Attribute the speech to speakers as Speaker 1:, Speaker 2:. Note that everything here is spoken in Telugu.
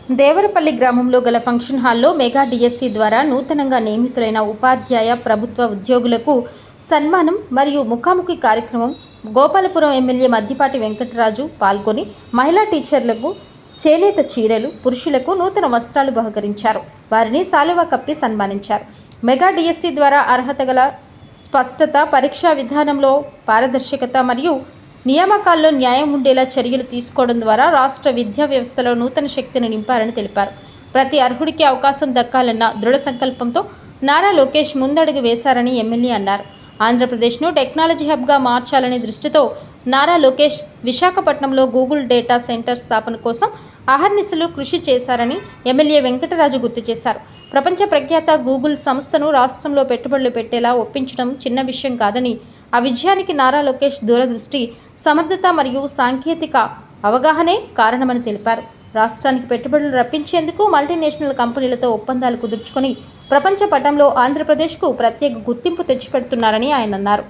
Speaker 1: దేవరపల్లి గ్రామంలో గల ఫంక్షన్ హాల్లో మెగా డిఎస్సి ద్వారా నూతనంగా నియమితులైన ఉపాధ్యాయ ప్రభుత్వ ఉద్యోగులకు సన్మానం మరియు ముఖాముఖి కార్యక్రమం గోపాలపురం ఎమ్మెల్యే మద్దిపాటి వెంకటరాజు పాల్గొని మహిళా టీచర్లకు చేనేత చీరలు, పురుషులకు నూతన వస్త్రాలు బహుకరించారు. వారిని శాలువా కప్పి సన్మానించారు. మెగా డిఎస్సి ద్వారా అర్హత గల స్పష్టత, పరీక్షా విధానంలో పారదర్శకత మరియు నియామకాల్లో న్యాయం ఉండేలా చర్యలు తీసుకోవడం ద్వారా రాష్ట్ర విద్యా వ్యవస్థలో నూతన శక్తిని నింపారని తెలిపారు. ప్రతి అర్హుడికి అవకాశం దక్కాలన్న దృఢ సంకల్పంతో నారా లోకేష్ ముందడుగు వేశారని ఎమ్మెల్యే అన్నారు. ఆంధ్రప్రదేశ్ను టెక్నాలజీ హబ్గా మార్చాలనే దృష్టితో నారా లోకేష్ విశాఖపట్నంలో గూగుల్ డేటా సెంటర్ స్థాపన కోసం అహర్నిశలు కృషి చేశారని ఎమ్మెల్యే వెంకటరాజు గుర్తు చేశారు. ప్రపంచ ప్రఖ్యాత గూగుల్ సంస్థను రాష్ట్రంలో పెట్టుబడులు పెట్టేలా ఒప్పించడం చిన్న విషయం కాదని, ఆ విజయానికి నారా లోకేష్ దూరదృష్టి, సమర్థత మరియు సాంకేతిక అవగాహనే కారణమని తెలిపారు. రాష్ట్రానికి పెట్టుబడులు రప్పించేందుకు మల్టీనేషనల్ కంపెనీలతో ఒప్పందాలు కుదుర్చుకొని ప్రపంచ పటంలో ఆంధ్రప్రదేశ్కు ప్రత్యేక గుర్తింపు తెచ్చిపెడుతున్నారని ఆయన అన్నారు.